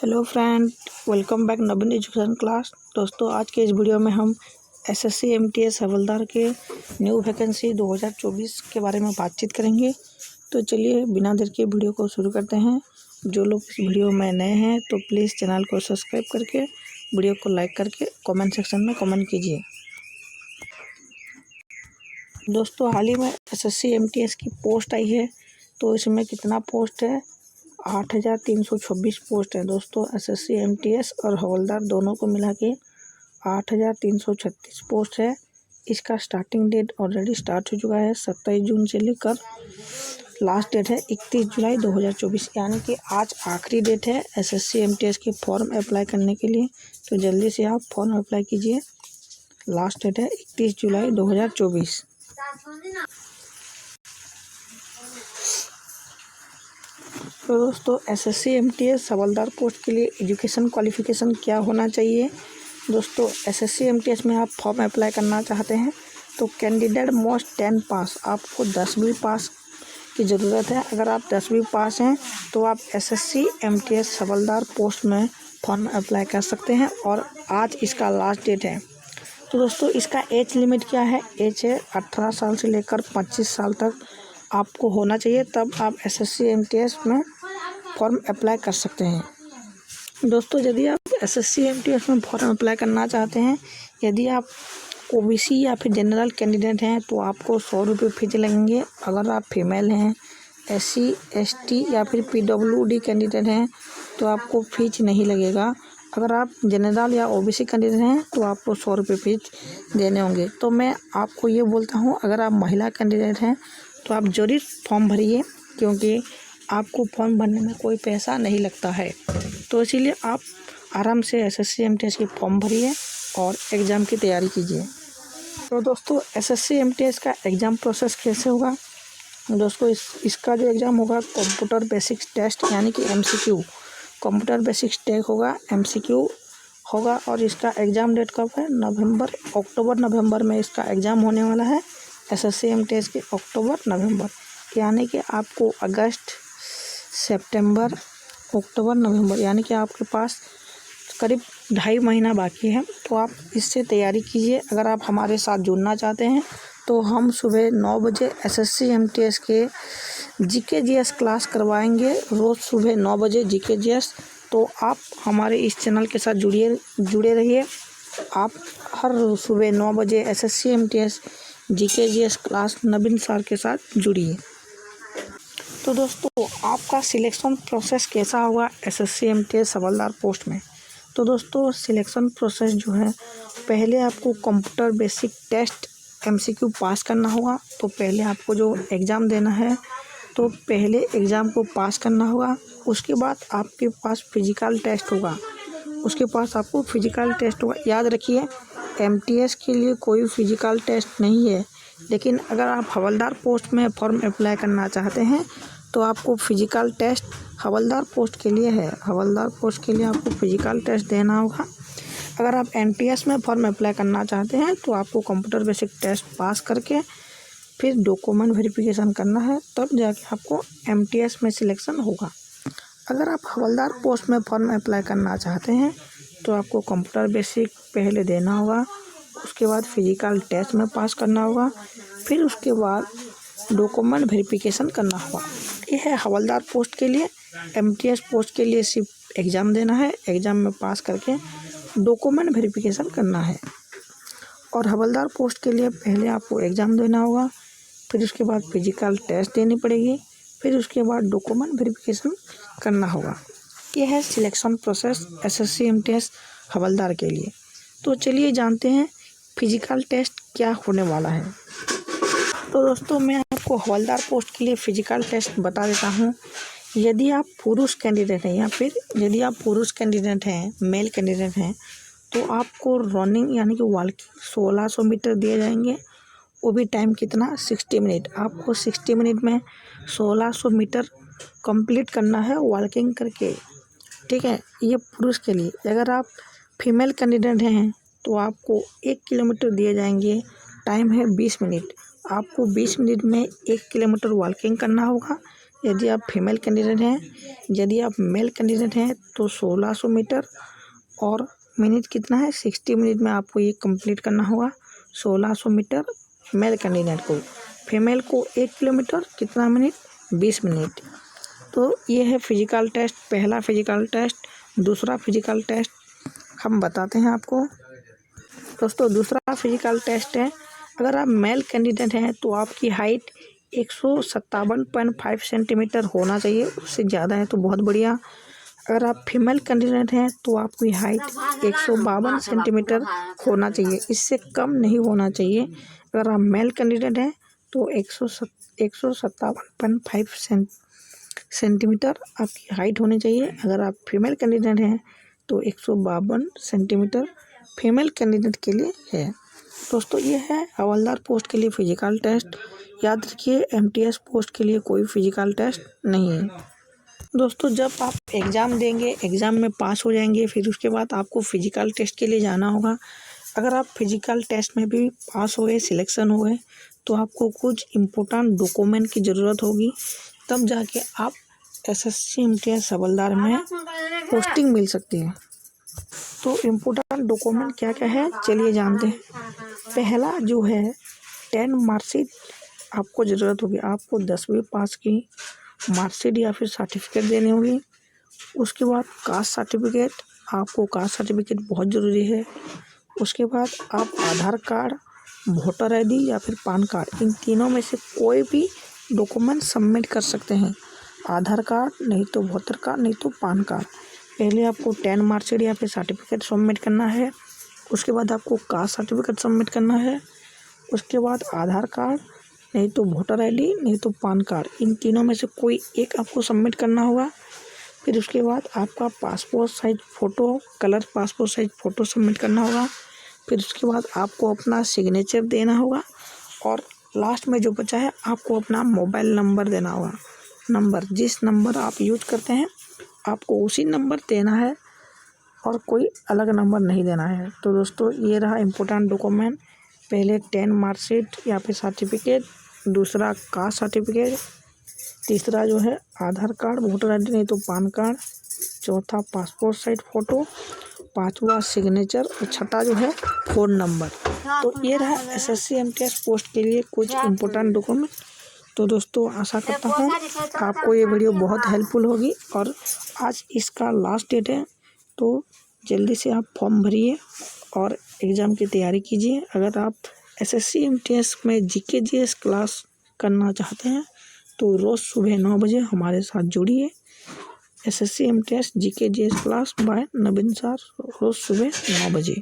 Hello friend, welcome back नवीन education class. दोस्तों, आज के इस वीडियो में हम एसएससी एमटीएस हवलदार के न्यू वैकेंसी 2024 के बारे में बातचीत करेंगे। तो चलिए बिना देर के वीडियो को शुरू करते हैं। जो लोग इस वीडियो में नए हैं तो प्लीज़ चैनल को सब्सक्राइब करके वीडियो को लाइक करके कमेंट सेक्शन में कमेंट कीजिए। दोस्तों, हाल ही में एसएससी एमटीएस की पोस्ट आई है, तो इसमें कितना पोस्ट है? 8,326 पोस्ट है। दोस्तों, एसएससी एमटीएस और हवलदार दोनों को मिला के 8,336 पोस्ट है। इसका स्टार्टिंग डेट ऑलरेडी स्टार्ट हो चुका है। 27 जून से लेकर लास्ट डेट है 31 जुलाई 2024, यानी कि आज आखिरी डेट है एसएससी एमटीएस के फॉर्म अप्लाई करने के लिए। तो जल्दी से आप फॉर्म अप्लाई कीजिए। लास्ट डेट है 31 जुलाई 2024। तो दोस्तों, एसएससी एमटीएस हवलदार पोस्ट के लिए एजुकेशन क्वालिफ़िकेशन क्या होना चाहिए? दोस्तों, एसएससी एमटीएस में आप फॉर्म अप्लाई करना चाहते हैं तो कैंडिडेट मोस्ट 10 पास, आपको 10वीं पास की ज़रूरत है। अगर आप 10वीं पास हैं तो आप एसएससी एमटीएस हवलदार पोस्ट में फॉर्म अप्लाई कर सकते हैं और आज इसका लास्ट डेट है। तो दोस्तों, इसका एज लिमिट क्या है? एज है 18 साल से लेकर 25 साल तक आपको होना चाहिए, तब आप एसएससी एमटीएस में फॉर्म अप्लाई कर सकते हैं। दोस्तों, यदि आप एसएससी एमटीएस में फॉर्म अप्लाई करना चाहते हैं, यदि आप ओबीसी या फिर जनरल कैंडिडेट हैं तो आपको 100 रुपये फीस लगेंगे। अगर आप फीमेल हैं, एससी एसटी या फिर पीडब्ल्यूडी कैंडिडेट हैं तो आपको फीस नहीं लगेगा। अगर आप जनरल या ओबीसी कैंडिडेट हैं तो आपको 100 रुपये फीस देने होंगे। तो मैं आपको ये बोलता हूँ, अगर आप महिला कैंडिडेट हैं तो आप जरूर फॉर्म भरिए, क्योंकि आपको फॉर्म भरने में कोई पैसा नहीं लगता है। तो इसीलिए आप आराम से एसएससी एमटीएस की फॉर्म भरिए और एग्ज़ाम की तैयारी कीजिए। तो दोस्तों, एसएससी एमटीएस का एग्ज़ाम प्रोसेस कैसे होगा? दोस्तों, इसका जो एग्ज़ाम होगा कंप्यूटर बेसिक्स टेस्ट, यानी कि एमसीक्यू, कंप्यूटर बेसिक्स टेस्ट होगा, एमसीक्यू होगा। और इसका एग्ज़ाम डेट कब है? अक्टूबर नवंबर में इसका एग्ज़ाम होने वाला है। एसएससी एमटीएस के अक्टूबर नवंबर, यानी कि आपको अगस्त सितंबर अक्टूबर नवंबर, यानी कि आपके पास करीब 2.5 महीना बाकी है। तो आप इससे तैयारी कीजिए। अगर आप हमारे साथ जुड़ना चाहते हैं तो हम सुबह 9 बजे एसएससी एमटीएस के जीके जीएस क्लास करवाएंगे, रोज़ सुबह 9 बजे जीके जीएस। तो आप हमारे इस चैनल के साथ जुड़े रहिए। आप हर सुबह 9 बजे SSC MTS GK GS class Naveen sir के साथ जुड़िए। तो दोस्तों, आपका सिलेक्शन प्रोसेस कैसा होगा एसएससी एमटीएस हवलदार पोस्ट में? तो दोस्तों, सिलेक्शन प्रोसेस जो है, पहले आपको कंप्यूटर बेसिक टेस्ट एमसीक्यू पास करना होगा। तो पहले आपको जो एग्ज़ाम देना है, तो पहले एग्ज़ाम को पास करना होगा। उसके बाद आपके पास फिजिकल टेस्ट होगा। याद रखिए, एमटीएस के लिए कोई फिजिकल टेस्ट नहीं है, लेकिन अगर आप हवलदार पोस्ट में फॉर्म अप्लाई करना चाहते हैं तो आपको फिजिकल टेस्ट हवलदार पोस्ट के लिए है। हवलदार पोस्ट के लिए आपको फिजिकल टेस्ट देना होगा। अगर आप एमटीएस में फॉर्म अप्लाई करना चाहते हैं तो आपको कंप्यूटर बेसिक टेस्ट पास करके फिर डॉक्यूमेंट वेरिफिकेशन करना है, तब जाके आपको एमटीएस में सिलेक्शन होगा। अगर आप हवलदार पोस्ट में फॉर्म अप्लाई करना चाहते हैं तो आपको कंप्यूटर बेसिक पहले देना होगा, उसके बाद फिजिकल टेस्ट में पास करना होगा, फिर उसके बाद डॉक्यूमेंट वेरिफिकेशन करना होगा। ये है हवलदार पोस्ट के लिए। एमटीएस पोस्ट के लिए सिर्फ एग्ज़ाम देना है, एग्ज़ाम में पास करके डॉक्यूमेंट वेरिफिकेशन करना है। और हवलदार पोस्ट के लिए पहले आपको एग्ज़ाम देना होगा, फिर उसके बाद फिजिकल टेस्ट देनी पड़ेगी, फिर उसके बाद डॉक्यूमेंट वेरिफिकेशन करना होगा। ये है सिलेक्शन प्रोसेस एसएससी एमटीएस हवलदार के लिए। तो चलिए जानते हैं फिजिकल टेस्ट क्या होने वाला है। तो दोस्तों, मैं आपको हवलदार पोस्ट के लिए फ़िजिकल टेस्ट बता देता हूँ। यदि आप पुरुष कैंडिडेट हैं या फिर यदि आप पुरुष कैंडिडेट हैं, मेल कैंडिडेट हैं, तो आपको रनिंग यानी कि वॉकिंग 1600 मीटर दिए जाएंगे। वो भी टाइम कितना? 60 मिनट। आपको 60 मिनट में 1600 मीटर कंप्लीट करना है वॉकिंग करके, ठीक है? ये पुरुष के लिए। अगर आप फीमेल कैंडिडेट हैं तो आपको 1 किलोमीटर दिए जाएंगे, टाइम है 20 मिनट। आपको 20 मिनट में 1 किलोमीटर वॉकिंग करना होगा, यदि आप फीमेल कैंडिडेट हैं। यदि आप मेल कैंडिडेट हैं तो 1600 मीटर, और मिनट कितना है, 60 मिनट में आपको ये कंप्लीट करना होगा। 1600 मीटर मेल कैंडिडेट को, फीमेल को 1 किलोमीटर कितना मिनट, 20 मिनट। तो ये है फिजिकल टेस्ट, पहला फिजिकल टेस्ट। दूसरा फिजिकल टेस्ट हम बताते हैं आपको। दोस्तों दूसरा फिजिकल टेस्ट है, अगर आप मेल कैंडिडेट हैं तो आपकी हाइट 157.5 सेंटीमीटर होना चाहिए, उससे ज़्यादा है तो बहुत बढ़िया। अगर आप फीमेल कैंडिडेट हैं तो आपकी हाइट 152 सेंटीमीटर होना चाहिए, इससे कम नहीं होना चाहिए। अगर आप मेल कैंडिडेट हैं तो 157.5 सेंटीमीटर आपकी हाइट होनी चाहिए। अगर आप फीमेल कैंडिडेट हैं तो 152 सेंटीमीटर फीमेल कैंडिडेट के लिए है। दोस्तों ये है हवलदार पोस्ट के लिए फिजिकल टेस्ट। याद रखिए एमटीएस पोस्ट के लिए कोई फिजिकल टेस्ट नहीं है। दोस्तों जब आप एग्ज़ाम देंगे, एग्ज़ाम में पास हो जाएंगे, फिर उसके बाद आपको फिजिकल टेस्ट के लिए जाना होगा। अगर आप फिजिकल टेस्ट में भी पास हो गए, सिलेक्शन हो गए, तो आपको कुछ इम्पोर्टेंट डॉक्यूमेंट की ज़रूरत होगी, तब जाके आप एसएससी एमटीएस हवलदार में पोस्टिंग मिल सकती है। तो इम्पोर्टेंट डॉक्यूमेंट क्या क्या है चलिए जानते हैं। पहला जो है 10 मार्कशीट आपको ज़रूरत होगी। आपको 10वीं पास की मार्कशीट या फिर सर्टिफिकेट देनी होगी। उसके बाद कास्ट सर्टिफिकेट, आपको कास्ट सर्टिफिकेट बहुत ज़रूरी है। उसके बाद आप आधार कार्ड, वोटर आईडी या फिर पान कार्ड, इन तीनों में से कोई भी डॉक्यूमेंट सबमिट कर सकते हैं। आधार कार्ड नहीं तो वोटर कार्ड नहीं तो पान कार्ड। पहले आपको 10 मार्कशीट या फिर सर्टिफिकेट सबमिट करना है। उसके बाद आपको कास्ट सर्टिफिकेट सबमिट करना है। उसके बाद आधार कार्ड नहीं तो वोटर आईडी नहीं तो पान कार्ड, इन तीनों में से कोई एक आपको सबमिट करना होगा। फिर उसके बाद आपका passport size photo, colour passport size photo submit करना होगा। फिर उसके बाद आपको अपना सिग्नेचर देना होगा, और लास्ट में जो बचा है आपको अपना मोबाइल नंबर देना होगा। नंबर, जिस नंबर आप यूज करते हैं आपको उसी नंबर देना है, और कोई अलग नंबर नहीं देना है। तो दोस्तों ये रहा इम्पोर्टेंट डॉक्यूमेंट। पहले 10 मार्कशीट या फिर सर्टिफिकेट, दूसरा कास्ट सर्टिफिकेट, तीसरा जो है आधार कार्ड, वोटर आईडी नहीं तो पान कार्ड, चौथा पासपोर्ट साइज फ़ोटो, पांचवा सिग्नेचर, और छठा जो है फ़ोन नंबर। तो ये रहा एसएससी एमटीएस पोस्ट के लिए कुछ इम्पोर्टेंट डॉक्यूमेंट। तो दोस्तों आशा करता हूँ आपको ये वीडियो बहुत हेल्पफुल होगी, और आज इसका लास्ट डेट है, तो जल्दी से आप फॉर्म भरिए और एग्ज़ाम की तैयारी कीजिए। अगर आप एसएससी एमटीएस में जीके जीएस क्लास करना चाहते हैं तो रोज़ सुबह 9 बजे हमारे साथ जुड़िए। SSC MTS GK GS class by Naveen sir, रोज़ सुबह 9 बजे।